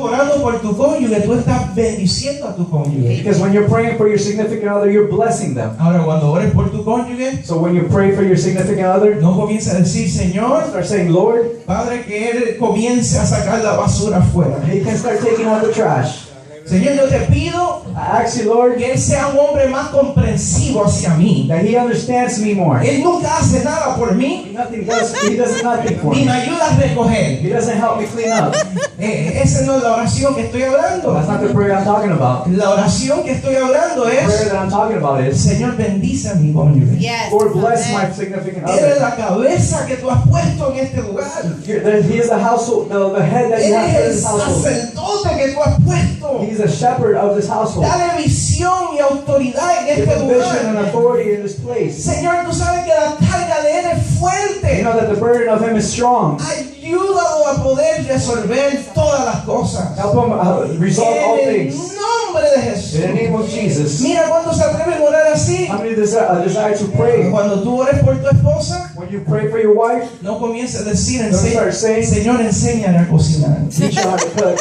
orando por tu cónyuge, tú estás bendiciendo a tu cónyuge. Because when you're praying for your significant other, you're blessing them. Ahora, cuando ores por tu cónyuge, So when you pray for your significant other, no comienza a decir, Señor, start saying, Lord, Padre, que Él comience a sacar la basura afuera. He can start taking out the trash. Señor, yo te pido I ask you, Lord, que Él sea un hombre más comprensivo hacia mí. that He understands me more. Él nunca hace nada por mí, He does nothing for ni me me. ayuda a recoger. He doesn't help me clean up. Esa no es la oración que estoy hablando. That's not the prayer I'm talking about. La oración que estoy hablando The prayer es, that I'm talking about is, Señor, bendice a mi cónyuge. Yes. Lord, bless Amen. my significant Él es other. la cabeza que tú has puesto en este lugar. He is the household, the head that Él you have for es el this household. sacerdote que tú has puesto. He's a shepherd of this household. Dale visión y autoridad en Give este him vision and lugar. authority in this place. Señor, tú sabes que la carga de Él es You fuerte. know that the burden of Him is strong. Ayúdalo a poder resolver todas las cosas. Help Him resolve all En el things. nombre de Jesús. In the name of Jesus. Mira cuando se atreven a orar así. How many desire to pray? Cuando tú ores por tu esposa, When you pray for your wife, no comiences a decir, don't start saying, Señor, enséñale a cocinar. teach her how to cook.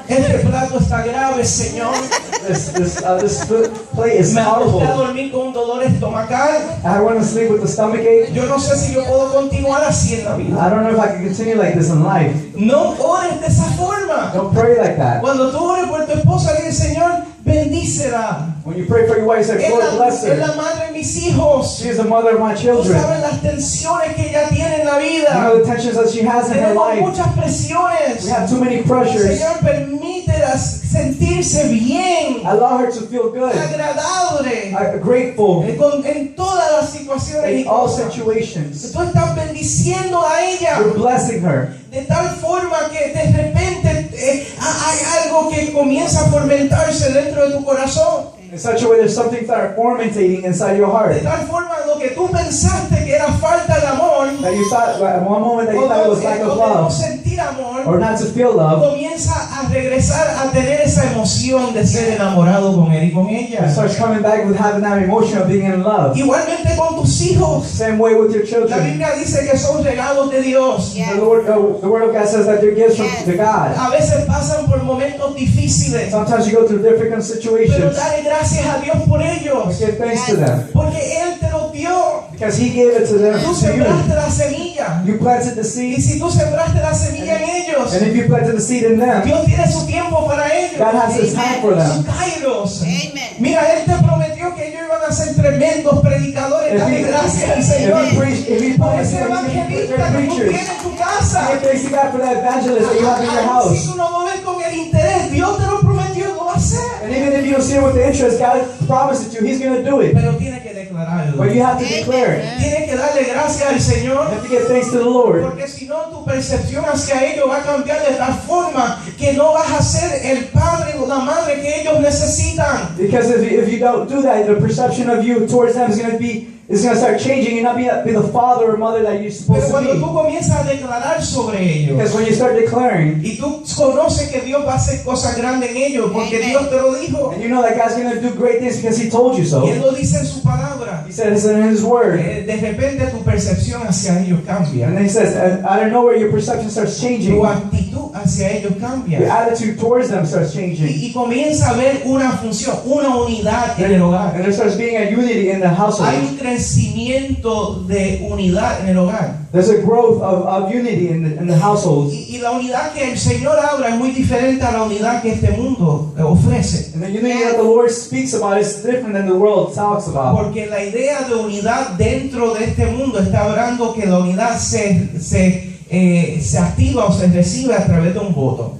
Este plato está grave, Señor. This plate is Me acosté a powerful. dormir con un dolor estomacal. I want to sleep with a stomach ache. Yo no sé si yo puedo continuar así en la vida. I don't know if I can continue like this in life. No ores de esa forma. Don't pray like that. Cuando tú ores por tu esposa, dile, Señor, bendícela. When you pray for your wife, say, Es Lord, bless es la her. madre de mis hijos. She is the mother of my Tú children. sabes las tensiones que ella tiene en la You vida. know the tensions that she has in her Tenemos life. muchas presiones. We have too many pressures. Señor, permítela sentirse bien, Allow her to feel good, agradable, grateful en todas las situaciones y in all cosas. situations. Tú estás bendiciendo a ella You're blessing her. de tal forma que de repente hay algo que comienza a fermentarse dentro de tu corazón. In such a way, there's something that fermentating inside your De heart. tal forma lo que tú pensaste que era falta de amor, That you thought, at one moment that you o thought it no, was lack o of de no love, sentir amor, or not to feel love, comienza a regresar a tener esa emoción de ser enamorado con él y con it ella. starts coming back with having that emotion of being in love. Igualmente con tus hijos. Same way with your La children. Biblia dice que son regalos de Dios. Yes. The word of God says that they're gifts from to God. A veces pasan por momentos difíciles, Sometimes you go through difficult pero situations. dale gracias a Dios por ellos, Give thanks to them. porque Él te los dio. Because He gave it to them, Tú to sembraste you. la semilla, You planted the y seed, si tú sembraste la semilla en ellos, and if you planted the seed in them, Dios tiene su tiempo para ellos, God has His time for su them. kairos. Amen. Mira, Él te prometió que ellos iban a ser tremendos predicadores. If Dale you, gracias al if Señor you preach, if you por promise ese to be evangelista great que tú preachers, tienes en tu casa. give thanks to God for that evangelist that you have in your Si house. tú no lo ves con el interés, Dios te lo prometió, lo va a hacer. And even if you don't see it with the interest, God promised it to you, He's going to do it. Pero tiene que declararlo. But you have to declare it. Tienes que darle gracias al Señor, You have to give thanks to the Lord. porque si no tu percepción hacia ellos va a cambiar de tal forma que no vas a ser el padre o la madre que ellos necesitan. Because if you don't do that, the perception of you towards them is going to start changing. You're not be the father or mother that you're Pero supposed to cuando be. tú comienzas a declarar sobre ellos Because when you start declaring, y tú conoces que Dios va a hacer cosas grandes en ellos, porque Amen. Dios te lo dijo and you know that God's going to do great things because He told you y so. Él lo dice en su palabra, He said it's in His Word. de repente tu percepción hacia ellos cambia, And then He says, out of nowhere, your perception starts changing. tu actitud hacia ellos cambia. Your attitude towards them starts changing. Y comienza a haber una función, una unidad en el hogar. And there starts being a unity in the Hay household. un crecimiento de unidad en el hogar. There's a growth of unity in the household. Y la unidad que el Señor habla es muy diferente a la unidad que este mundo ofrece. And the unity that the Lord speaks about is different than the world talks about. Porque la idea de unidad dentro de este mundo está hablando que la unidad se activa o se recibe a través de un voto.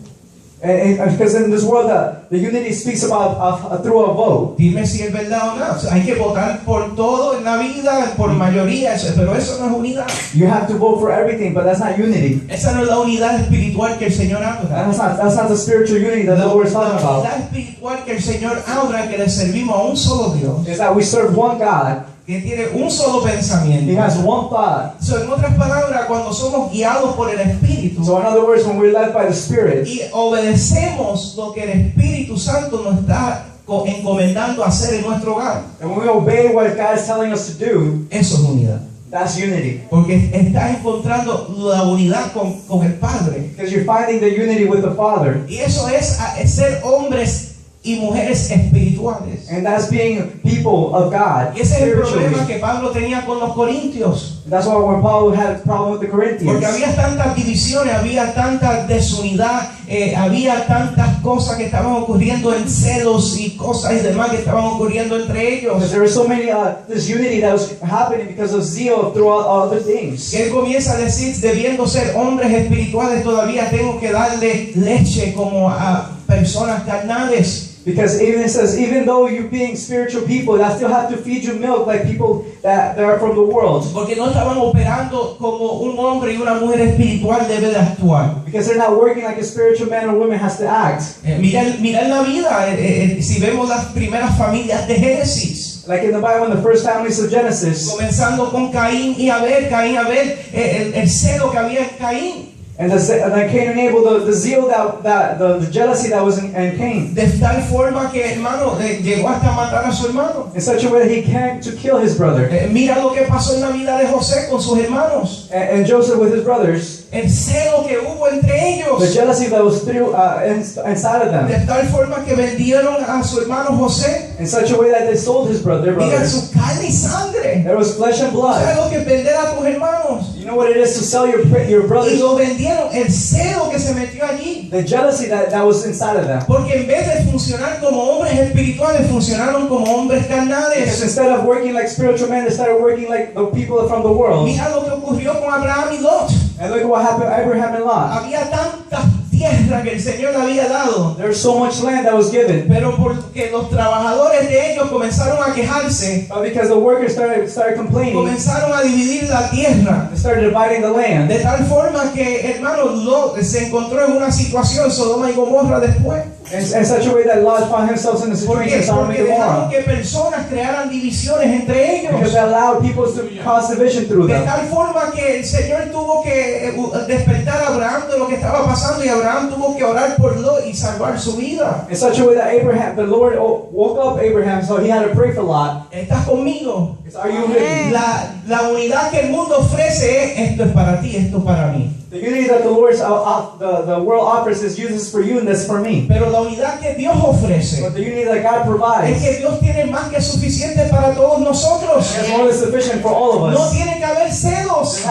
And because in this world, the unity speaks about through a vote. Dime si es verdad o no. O sea, hay que votar por todo en la vida, por mayoría, pero eso no es unidad. You have to vote for everything, but that's not unity. Esa no es la unidad espiritual que el Señor habla. That's not the spiritual unity that the Lord is talking La about. unidad espiritual que el Señor habla, que le servimos a un solo Dios, Is that we serve one God. que tiene un solo He pensamiento. has one thought. So, en otras palabras, cuando somos guiados por el Espíritu So in other words, when we're led by the Spirit y obedecemos lo que el Espíritu Santo nos está encomendando hacer en nuestro hogar, and when we obey what God is telling us to do, eso es unidad. That's unity. Porque estás encontrando la unidad con el Padre. Because you're finding the unity with the Father. Y eso es ser hombres y mujeres espirituales. And that's being people of God. Y ese es el problema Spiritually. que Pablo tenía con los corintios. That's why when Paul had a problem with the Corinthians. Porque había tantas divisiones, había tanta desunidad, había tantas cosas que estaban ocurriendo en celos y cosas y demás que estaban ocurriendo entre ellos. Because there was so many disunity that was happening because of zeal throughout other things. Que él comienza a decir, debiendo ser hombres espirituales, todavía tengo que darle leche como a personas carnales. Because even it says, even though you're being spiritual people, I still have to feed you milk like people that are from the world. Porque no estaban operando como un hombre y una mujer espiritual debe de actuar. Because they're not working like a spiritual man or woman has to act. Mira en la vida, si vemos las primeras familias de Génesis. Like in the Bible, in the first families of Genesis. Comenzando con Caín y Abel, el celo que había en Caín. And Cain and Abel, the zeal the jealousy that was in Cain. De tal forma que hermano llegó hasta matar a su hermano. In such a way that he came to kill his brother. Mira lo que pasó en la vida de José con sus hermanos. And Joseph with his brothers. El celo que hubo entre ellos. The jealousy that was through inside of them. De tal forma que vendieron a su hermano José. In such a way that they sold their brother. Mira su carne y sangre. There was flesh and blood. ¿Sabes lo que es vender a tus hermanos? You know what it is to sell your brothers? Y lo vendieron, el celo que se metió allí. The jealousy that was inside of them. Porque en vez de funcionar como hombres espirituales, funcionaron como hombres Because carnales. instead of working like spiritual men, they started working like the people from the world. Mira lo que ocurrió con Abraham y Lot. And look at what happened to Abraham and Lot. Había tanta tierra que el Señor le había dado. There's so much land that was given. Pero porque los trabajadores de ellos comenzaron a quejarse, But because the workers started complaining, comenzaron a dividir la tierra. they started dividing the land. De tal forma que, hermano, Lot se encontró en una situación, Sodoma y Gomorra después. In such a way that Lot found himself in a ¿Por situation qué? of Sodom Porque and dejaron Gomorrah. que personas crearan divisiones entre Because ellos. they allowed people to cause division through De them. tal forma que el Señor tuvo que despertar a Abraham de lo que estaba pasando y Abraham tuvo que orar por Lot y salvar su vida. In such a way that the Lord woke up Abraham, so he had to pray for Lot. ¿Estás conmigo? Are you with me? La unidad que el mundo ofrece es esto es para ti, esto es para mí. The unity that the world offers is uses for you and that's for me. Pero la unidad que Dios ofrece But the unity that God es provides que Dios tiene más que suficiente para todos nosotros. is more than sufficient for all of No us. tiene que haber celos.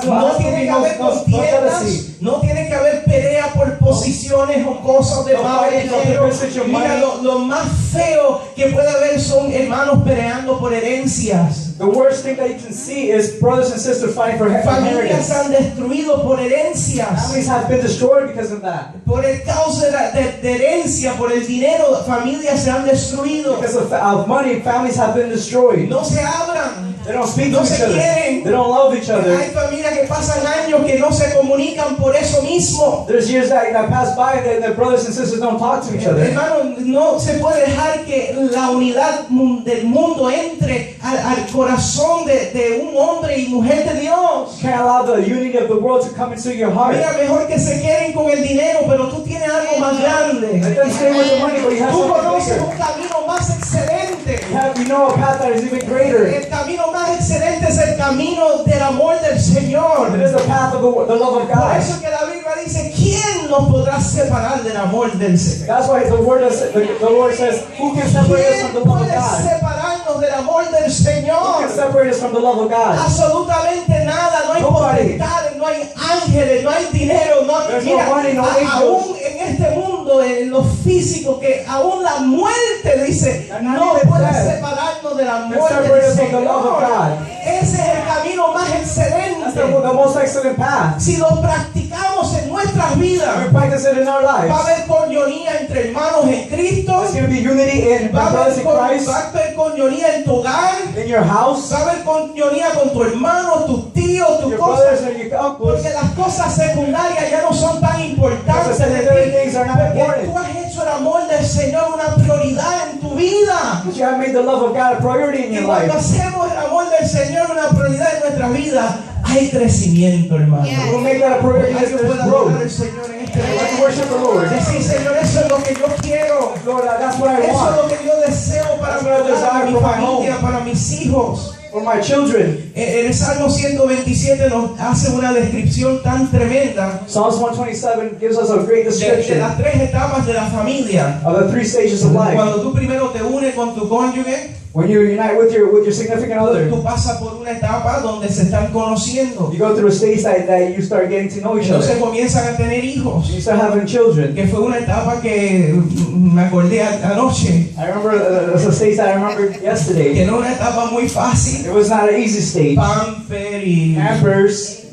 No tiene que haber contiendas. jealousy. No tiene que haber pelea por posiciones o cosas de No más fighting for dinero. the percentage of Mira, money. lo más feo que puede haber son hermanos peleando por herencias. The worst thing that you can see is brothers and sisters fighting for Familias inheritance. se han destruido por herencias. Families have been destroyed because of that. Por el causa de herencia, por el dinero, familias se han destruido. Because of money, families have been destroyed. No se abran. They don't speak No to se each other. quieren. They don't love each Hay other. familias que pasan años que no se comunican por eso mismo. There's years that pass by that the brothers and sisters don't talk to each other. Hermano, no se puede dejar que la unidad del mundo entre al corazón de un hombre y mujer de Dios. You can't allow the unity of the world to come into your heart. Mira, mejor que se queden con el dinero, pero tú tienes algo más grande. Let them stay with the money, but you have Tú something conoces bigger. un camino más excelente. You know a path that is even greater. El camino más excelente es el camino del amor del Señor. It is the path of the love of Por God. eso que la Biblia dice, ¿quién nos podrá separar del amor del Señor? That's why the Lord says, who can separate us ¿Quién from the love of puede God? separarnos del amor del Who Señor? can separate us from the love of God? Absolutamente nada, no hay Nobody. potestades, no hay ángeles, no hay dinero, no There's mira, no money, no angels. aún en este mundo, en lo físico, que aún la muerte dice, And no not even puede death separarnos del amor can del separate us from the love of Señor. God. Ese es el camino más That's excelente. the most excellent path. Si lo practicamos en nuestras vidas, We practice it in our va a lives. haber coinonía entre hermanos en Cristo, There's going to be unity in va a brothers in Christ, haber coinonía en tu hogar, in your house, va a haber coinonía con tu hermano, tus tíos, tus your cosas. brothers and your uncles. Porque las cosas secundarias ya no son tan importantes Because the de secondary ti, things are not porque important. tú has hecho el amor del Señor una prioridad en tu vida. But you have made the love of God a priority in Y your cuando life. hacemos el amor del Señor una prioridad en nuestras vidas, hay crecimiento, hermano. Yeah. We'll make that a priority. Hay que There's poder adorar al growth. Señor en este Let's lugar. worship the Lord. Decir, Señor, eso es lo que yo quiero. Lord, that's what I Eso es want. lo que yo deseo para That's mi what I hogar, para desire mi for my familia, home. para mis hijos. For my children. El Salmo 127 nos hace una descripción tan tremenda Psalms 127 gives us a great de description las tres etapas de la familia. of the three stages of life. Cuando tú primero te unes con tu cónyuge, When you unite with your significant other, tú pasas por una etapa donde se están conociendo. you go through a stage that you start getting to know each Entonces other. comienzan a tener hijos, You start having children. que fue una etapa que me acordé anoche, I remember that's a stage that I remember que yesterday. no era una etapa muy fácil. It was not an easy stage. Pamper y... Pampers,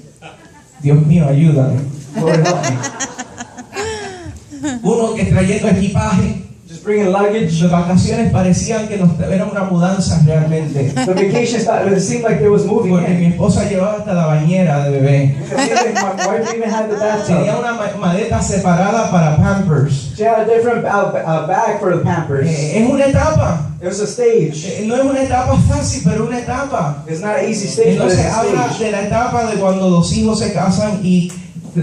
Dios mío, ayúdame. Lord help me. Uno que trayendo equipaje. Just bringing luggage. Las vacaciones parecían que era una mudanza realmente. The vacation started. It seemed like there was moving Porque mi in. esposa llevaba hasta la bañera de bebé. Because my wife even had the Tenía bathtub. una maleta separada para Pampers. She had a different bag for the Pampers. Es una etapa. It was a stage. No es una etapa fácil, pero una etapa. It's not an easy stage, but it's Entonces a habla stage. de la etapa de cuando los hijos se casan y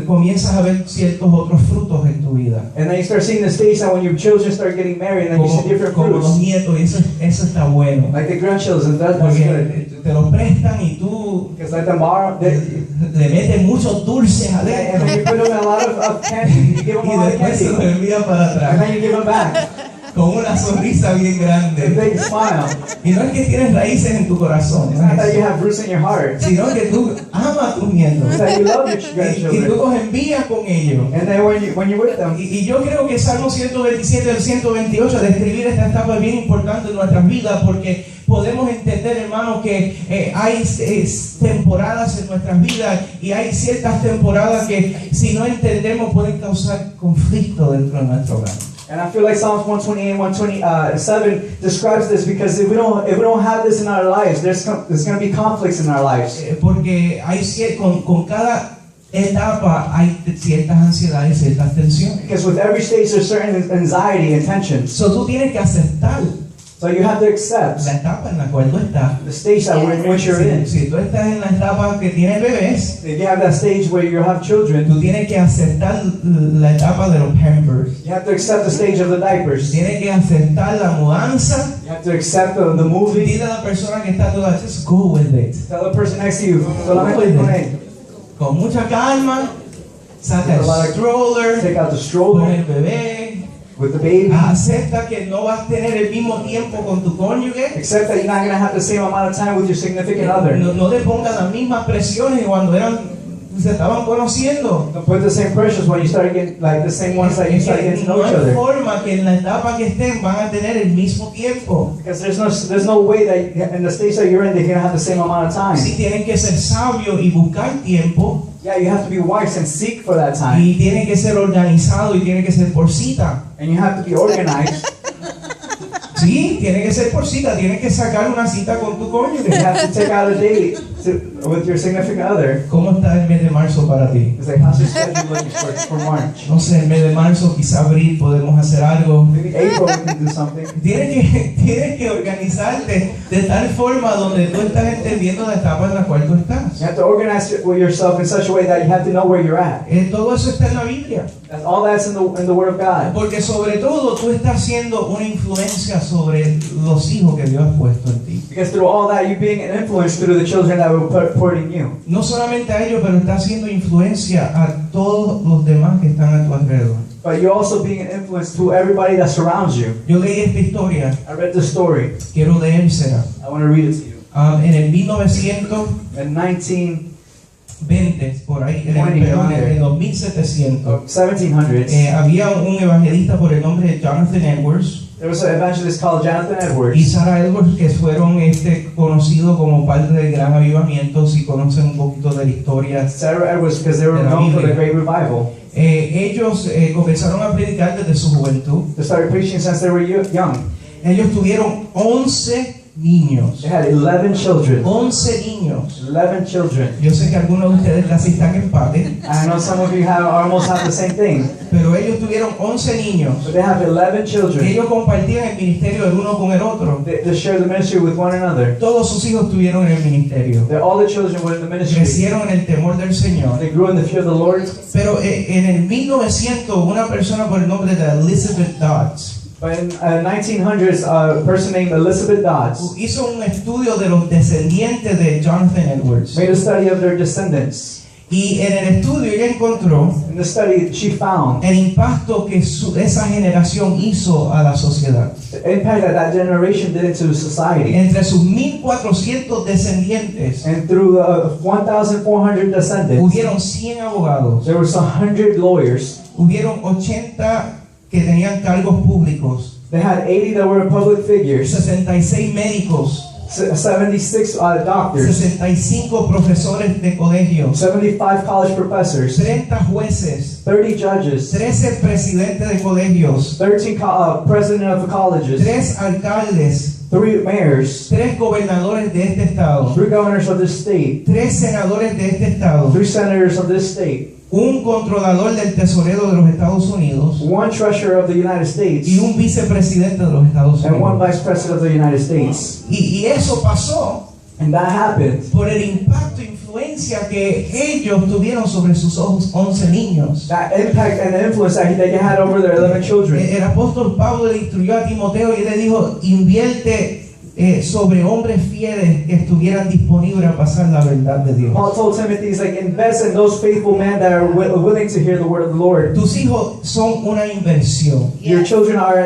comienzas a ver ciertos otros frutos en tu vida. And then you start seeing the stage that when your children start getting married, and then you see different Como los fruits. nietos, y eso está bueno. Like the grandchildren, that's good. Porque te los prestan y tú Because let them borrow. le metes muchos dulces And adentro then you put them in a lot of candy. You give them a y lot of después se los candy. envías para And atrás then you give them back. con una sonrisa bien A grande. big smile. Y no es que tienes raíces en tu corazón, It's no not es that you eso, have roots in your heart. sino que tú amas a tus nietos It's that you love your y tú grandchildren. los envías con ellos. And then when you're with them, Y yo creo que Salmo 127 al 128, describir esta etapa es bien importante en nuestras vidas porque podemos entender, hermano, que hay temporadas en nuestras vidas y hay ciertas temporadas que si no entendemos pueden causar conflicto dentro de nuestro hogar. and I feel like Psalms 128 and 127 describes this because if we don't have this in our lives, there's going to be conflicts in our lives. Porque hay con cada etapa hay ciertas ansiedades, ciertas tensiones. Because with every stage there's certain anxiety and tensions. So tú tienes que aceptar So you have to accept la etapa en la cual tú estás. the stage that in which you're in. Si tú estás en la etapa que tienes bebés, If you have that stage where you have children, tú tienes que aceptar la etapa de los Pampers. you have to accept the stage of the diapers. Tienes que aceptar la mudanza. You have to accept the movie. Dile a la persona que está a tu lado, just go with it. Tell the person next to you, solamente con él. Con mucha calma, saca el stroller, Take out the con stroller el bebé. with the baby. Acepta que no vas a tener el mismo tiempo con tu cónyuge. Accept that you're not going to have the same amount of time with your significant other. No le pongas las mismas presiones cuando se estaban conociendo. Don't put the same pressures when you start getting like the same ones that you start getting to know No each hay other. forma que en la etapa que estén van a tener el mismo tiempo. Because there's no way that in the stage that you're in they're going to have the same amount of time. Sí, tienen que ser sabios y buscar tiempo. Yeah, you have to be wise and seek for that time. Y tienen que ser organizados y tienen que ser por cita. And you have to be organized. Sí, tiene que ser por cita. Tienes que sacar una cita con tu You cónyuge. have to take out a date with your significant other. ¿Cómo está el mes de marzo para ti? It's like, how's your schedule looking for March? No sé, el mes de marzo, quizá abril podemos hacer algo. Maybe April we can do something. Tienes que organizarte de tal forma donde tú estás entendiendo la etapa en la cual tú estás. You have to organize yourself in such a way that you have to know where you're at. Todo eso está en la Biblia. All that's in the Word of God. Porque sobre todo tú estás siendo una influencia sobre los hijos que Dios ha puesto en ti. Because through all that, you're being an influence through the children that were put in you. No solamente a ellos, pero estás haciendo influencia a todos los demás que están a tu alrededor. But you're also being an influence to everybody that surrounds you. Yo leí esta historia, I read the story. quiero leérsela. I want to read it to you. En el 1920, In 19 por ahí, Perdón, en el 2700, 1700s, había un evangelista por el nombre de Jonathan Edwards there was an evangelist called Jonathan y Edwards. Sarah Edwards, que fueron conocidos como parte del gran avivamiento. Si conocen un poquito de la historia, Sarah Edwards, because they were known for the great revival. ellos comenzaron a predicar desde su juventud. They started preaching since they were young. Ellos tuvieron 11 niños. They had 11 children. 11 niños. 11 children. Yo sé que algunos de ustedes casi están en empate, I know some of you almost have the same thing, pero ellos tuvieron 11 niños. but they have 11 children. Ellos compartían el ministerio el uno con el otro. They share the ministry with one another. Todos sus hijos estuvieron en el ministerio. All the children were in the ministry. Crecieron en el temor del Señor. They grew in the fear of the Lord. Pero en el 1900, una persona por el nombre de Elizabeth Dodds, But in 1900s, a person named Elizabeth Dodds hizo un estudio de los descendientes de Jonathan Edwards. made a study of their descendants. Y en el estudio ella encontró In the study, she found el impacto que esa generación hizo a la sociedad. the impact that generation did into society. Entre sus 1.400 descendientes, And through the 1,400 descendants, hubieron 100 abogados, there was 100 lawyers. hubieron 80 que tenían cargos públicos, They had 80 that were public figures, 66 médicos, 76 doctors, 65 profesores de colegios, 75 college professors, 30 jueces, 30 judges, 13 presidentes de colegios, 13 president of colleges, 3 alcaldes, 3 mayors, 3 gobernadores de este estado, 3 governors of this state, 3 senadores de este estado, 3 senators of this state, un controlador del tesorero de los Estados Unidos 1 treasurer of the United States, y un vicepresidente de los Estados and 1 Unidos. vice president of the United States. Y eso pasó And that happened por el impacto e influencia que ellos tuvieron sobre sus 11 niños. that impact and influence that they had over their 11 children. El apóstol Pablo le instruyó a Timoteo y le dijo, invierte sobre hombres fieles que estuvieran disponibles a pasar la verdad de Dios. Paul told Timothy, he's like, invest in those faithful men that are willing to hear the word of the Lord. Tus hijos son una inversión. Your children are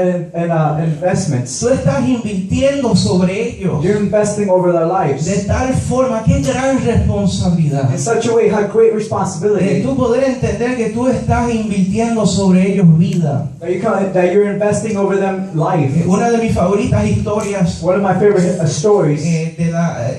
investments. Tú estás invirtiendo sobre ellos You're investing over their lives. de tal forma, qué gran responsabilidad. In such a way, how great De responsibility tú poder entender que tú estás invirtiendo sobre ellos vida. that you're investing over them life. Una de mis favoritas historias One of my favorite stories de la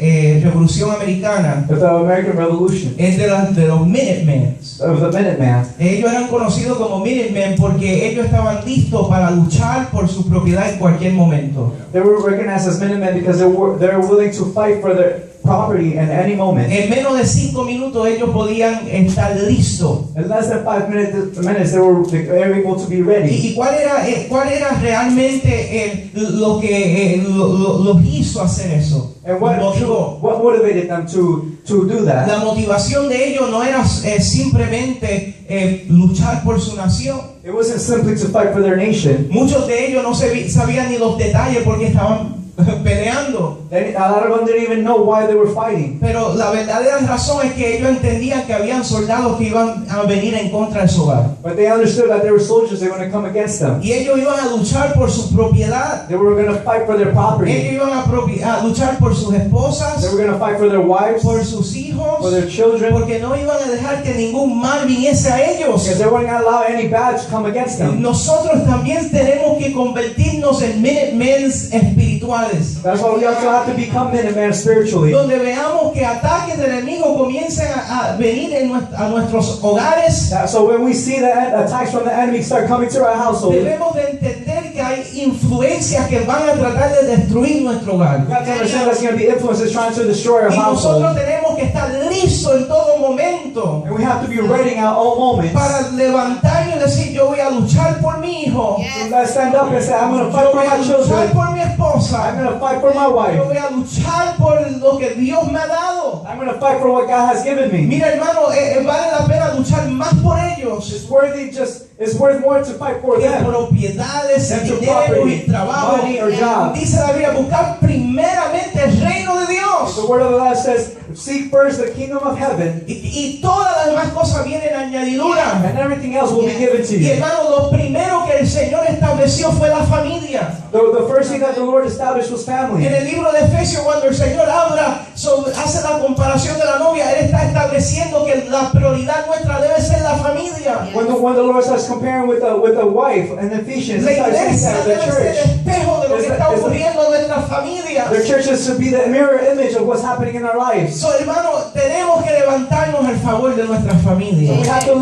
Revolución Americana of the American Revolution, es de los Minutemen. of the Minuteman. Ellos eran conocidos como Minutemen porque ellos estaban listos para luchar por su propiedad en cualquier momento. They were recognized as Minutemen because they're willing to fight for their property at any moment. En menos de 5 minutos ellos podían estar listos. In less than 5 minutes, they were able to be ready. ¿Y cuál era realmente lo que los hizo hacer eso? And Motivó. what motivated them to do that? La motivación de ellos no era simplemente luchar por su nación. It wasn't simply to fight for their nation. Muchos de ellos no sabían ni los detalles porque estaban peleando. A lot of them didn't even know why they were fighting. Pero la verdadera razón es que ellos entendían que habían soldados que iban a venir en contra de su hogar. But they understood that there were soldiers that were going to come against them. Y ellos iban a luchar por su propiedad. They were going to fight for their Ellos property. iban a luchar por sus esposas, They were going to fight for their wives, por sus hijos, for their children, porque no iban a dejar que ningún mal viniese a ellos. because they weren't going to allow any bad to come against them. Nosotros también tenemos que convertirnos en Minutemen espirituales, That's why we also have to become Minutemen spiritually. donde veamos que ataques del enemigo comiencen a venir a nuestros hogares. So when we see the attacks from the enemy start coming to our household, Debemos de entender que hay influencias que van a tratar de destruir nuestro hogar. we have to understand that's going to be influences trying to destroy our Y nosotros household. tenemos que estar listos en todo momento And we have to be ready at all moments. para levantarnos y decir, yo voy a luchar por mi hijo, We gotta stand up and say, I'm going to fight yo for voy a my luchar children. por mi I'm esposa, going to fight for my yo wife. voy a luchar por lo que Dios me ha dado. I'm going to fight for what God has given me. Mira, hermano, vale la pena luchar más por ellos It's worth more to fight for que them. propiedades, Than to dinero property, y trabajo. money or job. Dice la Biblia, buscar primeramente el reino de Dios. The word of the Lord says, seek first the kingdom of heaven, Y todas las demás cosas vienen añadidura. and everything else will be given to Y you. hermano, lo primero que el Señor estableció fue la familia. The first thing that the Lord established was En family. el libro de Efesios, cuando el Señor hace la comparación de la novia, Él está estableciendo que la prioridad nuestra debe ser la familia. When the Lord starts comparing with the wife in Ephesians, La he starts saying iglesia that debe ser el espejo de lo que está ocurriendo en nuestras familias. the churches should be the mirror image of what's happening in our lives. So, hermano, tenemos que levantarnos al favor de nuestras So familias. we have to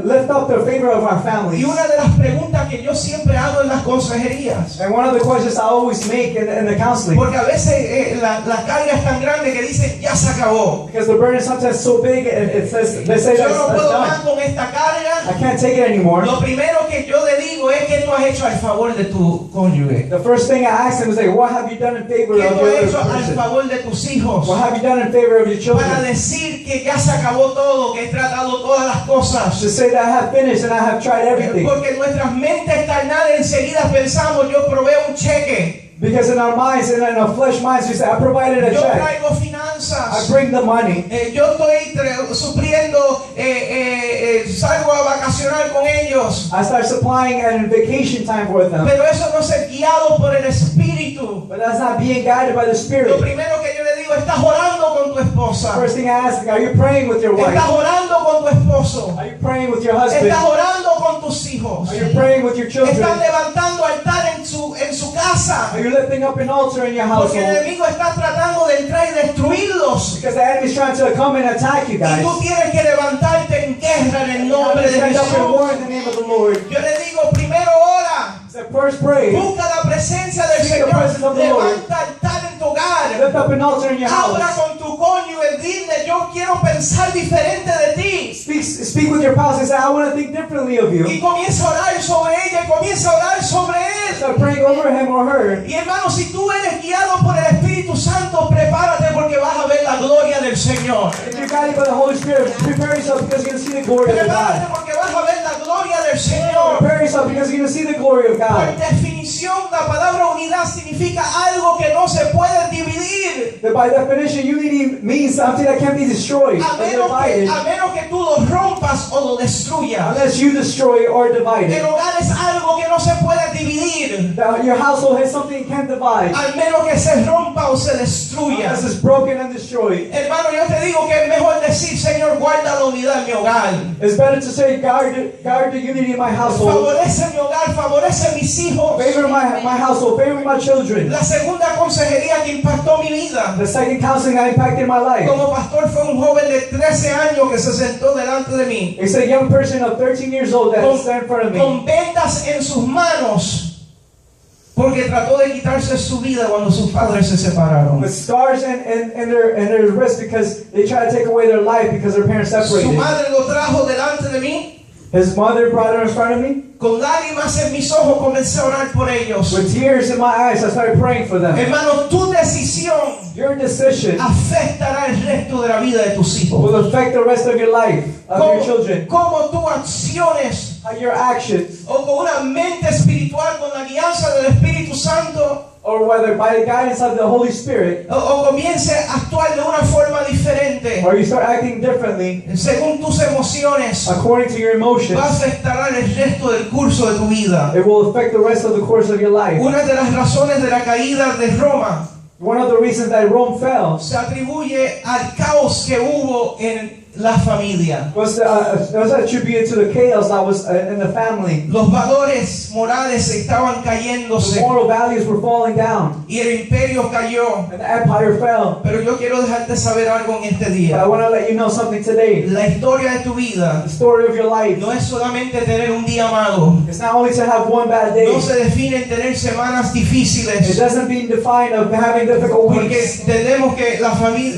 lift up the favor of our Y families. una de las preguntas que yo siempre hago en las consejerías, And one of the questions I always make in the counseling, porque a veces la carga es tan grande que dicen, ya se acabó. because the burden is sometimes so big, they say Yo that no it's puedo done. más con esta carga. I can't take it anymore. lo primero que yo le digo es que tú has hecho al favor de tu cónyuge. The first thing I asked him was like, what have you done in favor ¿Qué of tú has your hecho other al person? favor de tus hijos? What have you done in favor of your Para children? decir que ya se acabó todo, que he tratado todas las cosas. To say that I have finished and I have tried everything. Porque en nuestras mentes carnales enseguida pensamos, yo proveo un cheque, Because in our minds and in our flesh minds, we say, I provided a yo check. traigo I finanzas, bring the money. yo estoy supliendo, salgo a vacacionar con ellos. I start supplying and vacation time with them. Pero eso no es guiado por el Espíritu. But that's not being guided by the Lo Spirit. primero que yo le digo, estás orando con tu esposa. First thing I ask, are you praying with your Estás wife? orando con tu esposo. Are you praying with your husband? Estás orando con tus hijos. Are you praying with your Están children? levantando altar en su casa. Are you lifting up an altar in your Porque el household? enemigo está tratando de entrar y destruirlos. Because the enemy's trying to come and attack you Y guys. tú tienes que levantarte en guerra en el You have nombre to de stand up and war Jesús. in the name of the Lord. Yo le digo, primero ora. So first pray. Busca la presencia del Seek the Señor. presence of the Lord. Levanta altar en tu hogar. Lift up an altar in your Habla house. con tu cónyuge. Dile, yo quiero pensar diferente de ti. Speak with your spouse and say, I want to think differently of you. Y comienza a orar sobre ella y comienza a orar sobre él. Start praying over him or her. Y hermano, si tú eres guiado por el Espíritu Santo, prepárate porque vas a ver la gloria del Señor. If you're guided by the Holy Spirit, prepare yourself because you're going to see the glory of Prepárate God. porque vas a ver la gloria del Señor. Prepare yourself because you're going to see the glory of Por God. definición, la palabra unidad significa algo que no se puede dividir. That by definition, unity means something that can't be destroyed A or menos divided que tú lo rompas o lo destruyas. unless you destroy or divide El it. hogar es algo que no se puede dividir. Your household has something you can't divide Al menos que se rompa o se destruya. unless it's broken and destroyed. Hermano, yo te digo que es mejor decir, Señor, guarda la unidad en mi hogar. It's better to say, guard the unity in my household. Favorece mi hogar, favorece mis hijos. Favor my household, favor my children. La segunda consejería que impactó mi vida The second counseling that impacted my life. como pastor fue un joven de 13 años que se sentó delante de mí It's a young person of 13 years old that stand in front of me. con vendas en sus manos porque trató de quitarse su vida cuando sus padres se separaron. With scars in their wrists because they try to take away their life because their parents Su separated. madre lo trajo delante de mí. His mother brought him in front of me. Con lágrimas en mis ojos comencé a orar por ellos. With tears in my eyes, I started praying for them. Hermano, tu decisión Your decision afectará el resto de la vida de tus hijos. will affect the rest of your life, of your children. Cómo tus acciones How your actions, o con una mente espiritual, con la guianza del Espíritu Santo, or whether by the guidance of the Holy Spirit, o comience a actuar de una forma diferente, or you start acting differently según tus emociones, according to your emotions, va a afectar el resto del curso de tu vida. it will affect the rest of the course of your life. Una de las razones de la caída de Roma One of the reasons that Rome fell se atribuye al caos que hubo en la familia. was attributed to the chaos that was in the family. Los valores morales estaban The cayéndose moral values were falling down, y el imperio cayó. and the empire fell. Pero yo quiero dejarte saber algo en este But I día. want to let you know something today. La historia de tu vida The story of your life. no es solamente tener un día malo. It's not only to have one bad day. No se define en tener semanas It difíciles. doesn't mean defined of having difficult Porque weeks. entendemos que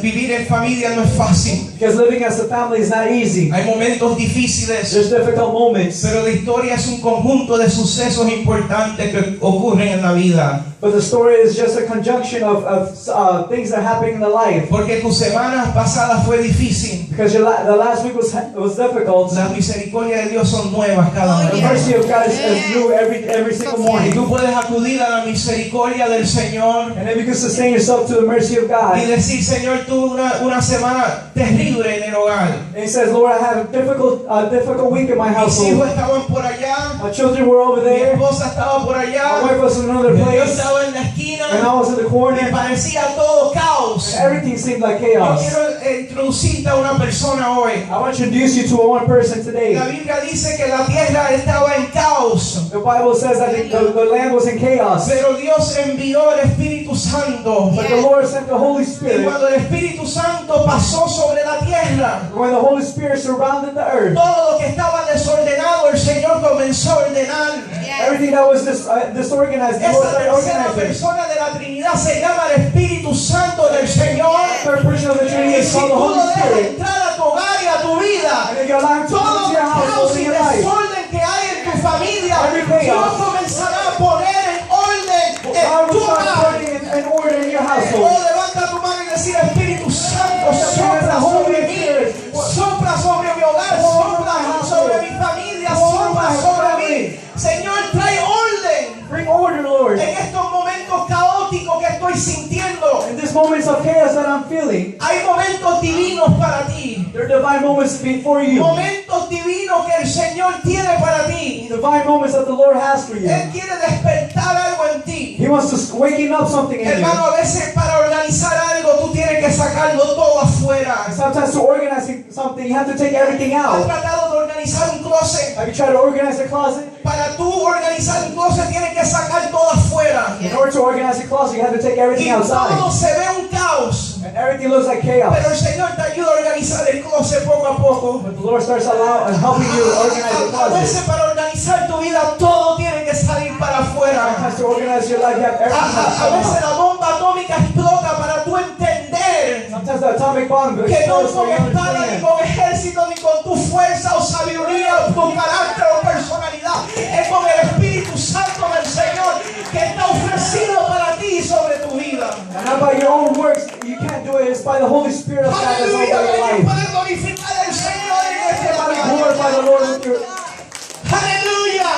vivir en familia no es fácil. Because living as a family is not easy. Hay momentos difíciles. There's difficult moments. Pero la historia es un conjunto de sucesos importantes que ocurren en la vida. But the story is just a conjunction of things that are happening in the life. Porque tu semana pasada fue difícil. Because the last week was difficult. Las misericordias de Dios son nuevas cada The mañana. mercy of God is new every single Y morning. tú puedes acudir a la misericordia del Señor And then you can sustain yourself to the mercy of y God. decir, Señor, tuve una semana terrible en el hogar. And he says, Lord, I had a difficult week in my Mis household. hijos estaban por allá, My children were over mi there. esposa estaba por My allá, wife was in another yo place. estaba en la esquina, And I was in the me corner. parecía todo caos. And everything seemed like Yo chaos. quiero introducirte a una persona hoy. I want to introduce you to one person today. La Biblia dice que la tierra estaba en caos, The Bible says that the land was in chaos. pero Dios envió el Espíritu Santo. But the Lord sent the Holy Y Spirit. cuando el Espíritu Santo pasó sobre la tierra, When the Holy Spirit surrounded the earth, todo lo que estaba desordenado, el Señor comenzó a ordenar. everything that was disorganized, the Lord Esa started tercera organizing. persona de la Trinidad se llama el Espíritu Santo del Señor. Third person of the Trinity Y is si called the tú lo Holy dejas Spirit. entrar a tu hogar y a tu vida, And if you allow him to come todo into your house, caos into y your life, moments of chaos that I'm feeling, hay momentos divinos para ti. there are divine moments before you. Momentos divinos que el Señor tiene para ti. Divine moments that the Lord has for you. Él quiere despertar algo en ti. He wants to waking up something in you. Hermano, a veces para organizar algo tú tienes que sacarlo todo afuera. Sometimes to organize something, you have to take everything ¿Has out. tratado de organizar un closet? Have you tried to organize a closet? Para tú organizar un closet tienes que sacar todo afuera. In order to organize a closet, you have to take Y everything outside. todo se ve un caos. And everything looks like Pero chaos. el Señor te ayuda a organizar el closet poco a poco. But the Lord starts helping you organize the A veces closet. para organizar tu vida todo tiene que salir para afuera. Sometimes to organize your life, you have everything has to A come veces out. la bomba atómica explota para tú entender Sometimes the atomic bomb que no explodes con for you to espada, ni understand. con ejército, ni con tu fuerza o sabiduría o tu carácter o personalidad. Es con el Espíritu Santo del Señor que está ofrecido para ti y sobre tu vida. And not by your own works, you can't do it. It's by the Holy Spirit of God that's over Aleluya, your que life. puedes glorificar al Señor en este Glorify the momento. Lord with your. Aleluya.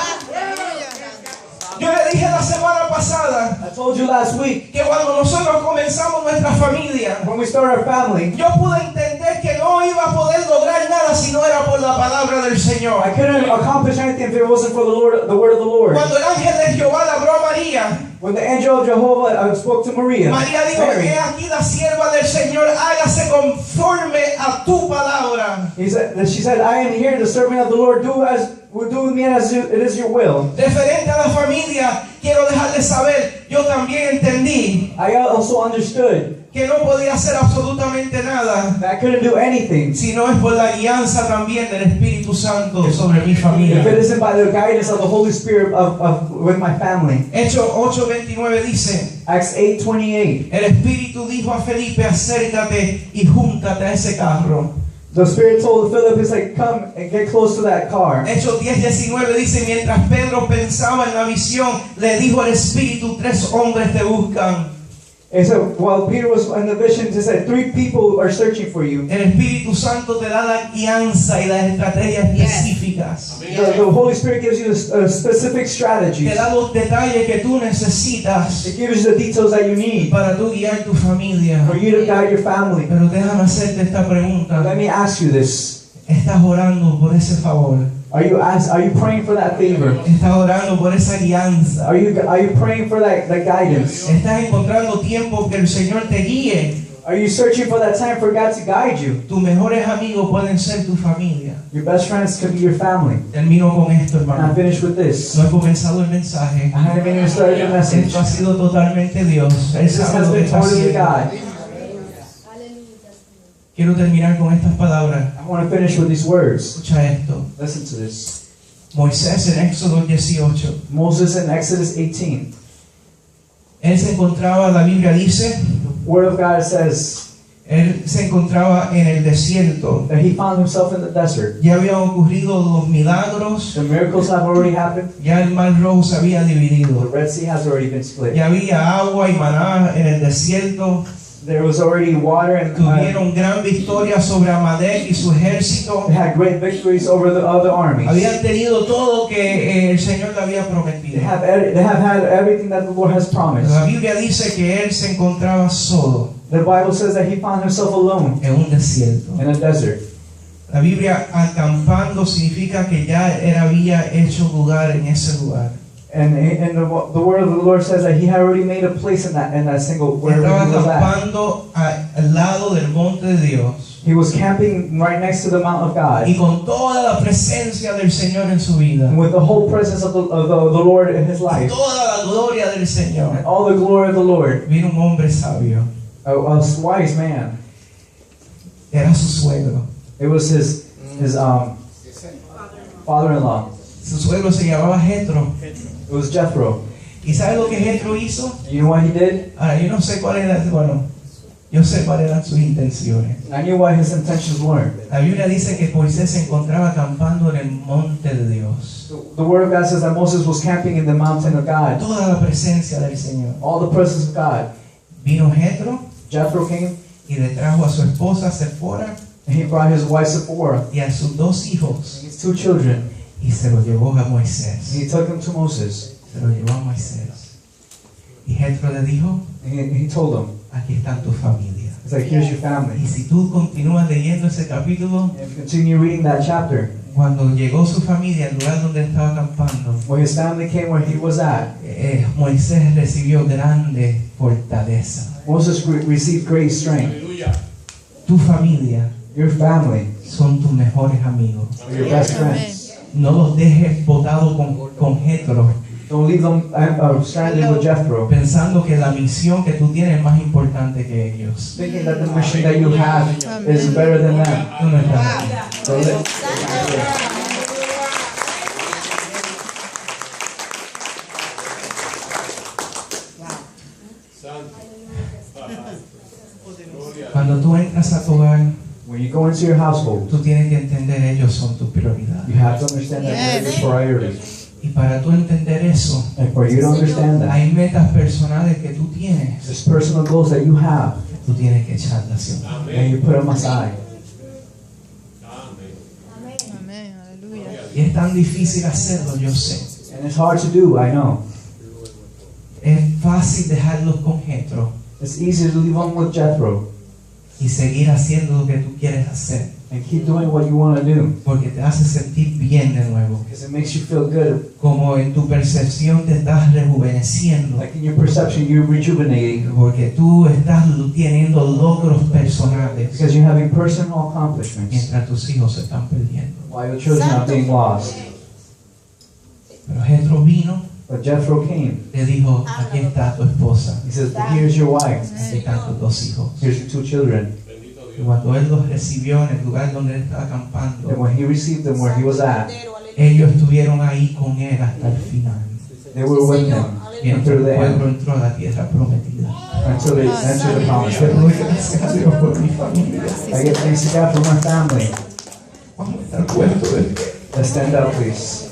Yo le dije la semana pasada I told you last week, que cuando nosotros comenzamos nuestra familia, when we start our family, yo pude entender que no iba a poder lograr nada si no era por la palabra del Señor. I couldn't accomplish anything if it wasn't for the Lord, the word of the Lord. Cuando el ángel de Jehová le habló a María, When the angel of Jehovah spoke to Maria, María dijo, Mary, he aquí la sierva del Señor, hágase conforme a tu palabra. she said, I am here, the servant of the Lord, do with me as it is your will. Referente a la familia, quiero dejarles saber, yo también entendí I also understood que no podía hacer absolutamente nada that I couldn't do anything si no es por la guianza también del Espíritu Santo sobre mi if it familia. isn't by the guidance of the Holy Spirit with my family. Hechos 8:29 dice, Acts 8:28. el Espíritu dijo a Felipe, acércate y júntate a ese carro. The Spirit told Philip, he's like, come and get close to that car. Hechos 10:19 dice, mientras Pedro pensaba en la visión, le dijo el Espíritu, 3 hombres te buscan. And so while Peter was in the vision, he said, 3 people are searching for you. El Espíritu Santo te da la guianza y las estrategias específicas. The Holy Spirit gives you specific strategies. Te da los detalles que tú necesitas It gives you the details that you need para tú guiar tu familia. for you to guide your family. Pero déjame hacerte esta pregunta. Let me ask you this. ¿Estás orando por ese favor? Are you praying for that favor? ¿Estás orando por esa guianza? Are you praying for that guidance? ¿Estás encontrando tiempo que el Señor te guíe? Are you searching for that time for God to guide you? Tus mejores amigos pueden ser tu familia. Your best friends could be your family. Termino con esto, And I hermano. finish with this. No he comenzado el mensaje. I haven't even started the message. Esto ha sido totalmente Dios. Él This sabe has lo que been está totally haciendo. God. Quiero terminar con estas palabras. I want to finish with these words. Escucha esto. Listen to this. Moisés en Éxodo 18. Moses in Exodus 18. Él se encontraba, la Biblia dice, The Word of God says él se encontraba en el desierto. that he found himself in the desert. Ya habían ocurrido los milagros. The miracles have already happened. Ya el mar rojo se había The dividido. Red Sea has already been split. Ya había agua y maná en el desierto. There was already water and Tuvieron gran victoria sobre Amalek y su ejército. they had great victories over the other armies. Habían tenido todo que el Señor le había prometido. They have had everything that the Lord has promised. La Biblia dice que él se encontraba solo The Bible says that he found himself alone en un desierto. in a desert. La Biblia acampando significa que ya él había hecho lugar en ese lugar. And the word of the Lord says that he had already made a place in that single where he Estaba was at. acampando al lado del monte de Dios He was camping right next to the Mount of God, y con toda la presencia del Señor en su vida, and with the whole presence of the Lord in his life, toda la gloria del Señor. and all the glory of the Lord. Vino un hombre sabio, A wise man. era su suegro. It was his father-in-law. Su suegro se llamaba Jetro. It was Jethro. ¿Y sabe lo que Jetro hizo? And you know what he did? Ahora, yo no sé cuál era, bueno, yo sé cuáles eran sus intenciones. I knew what his intentions were. La Biblia dice que Moisés se encontraba acampando en el monte de Dios. The word of God says that Moses was camping in the mountain of God. Toda la presencia del Señor. All the presence of God. Vino Jetro Jethro came, y le trajo a su esposa Sephora and he brought his wife Zipporah y a sus 2 hijos and his 2 children. y se los llevó a Moisés. And he took them to Moses. Se los llevó a Moisés. Y Jetro le dijo, And he told them, aquí están tus familias. It's like, here's your family. Y si tú continúas leyendo ese capítulo, And if you continue reading that chapter, cuando llegó su familia al lugar donde estaba acampando, when his family came where he was at, Moisés recibió grande fortaleza. Moses received great strength. Tu familia Your family son tus mejores amigos. are your best friends. No los dejes botados con Jethro, Don't leave them stranded with Jethro, pensando que la misión que tú tienes es más importante que ellos. thinking that the mission that you have is better than them. Tú no estás ahí. So let- Cuando tú entras a tu hogar, when you go into your household, tú tienes que entender ellos son tu prioridad. you have to understand that they're your priority. Y para tú entender eso, And for you to understand that, hay metas personales que tú tienes, there's personal goals that you have, tú tienes que echarlas hacia un lado. and you put them aside. Amén, aleluya. Y es tan difícil hacerlo, yo sé. And it's hard to do, I know. Es fácil dejarlos con Jethro It's easy to leave them with Jethro y seguir haciendo lo que tú quieres hacer, and keep doing what you want to do, porque te hace sentir bien de nuevo. because it makes you feel good. Como en tu percepción te estás rejuveneciendo, Like in your perception, you're rejuvenating porque tú estás teniendo logros personales, because you're having personal accomplishments mientras tus hijos se están perdiendo. while your children are being lost. Pero Jethro vino, But Jethro came. le dijo, aquí está tu esposa, He says, here's your wife. aquí están tus dos hijos. Here's your two children. Y cuando él los recibió en el lugar donde él estaba And acampando, when he received them where he was at, ellos estuvieron ahí con él hasta el final, they were with him mientras until el the pueblo end, entró a la tierra prometida. until they entered the promised Yo land. doy gracias a Dios por mi familia. I give thanks to God for my family. Vamos a estar puestos de pie. Let's stand up, please.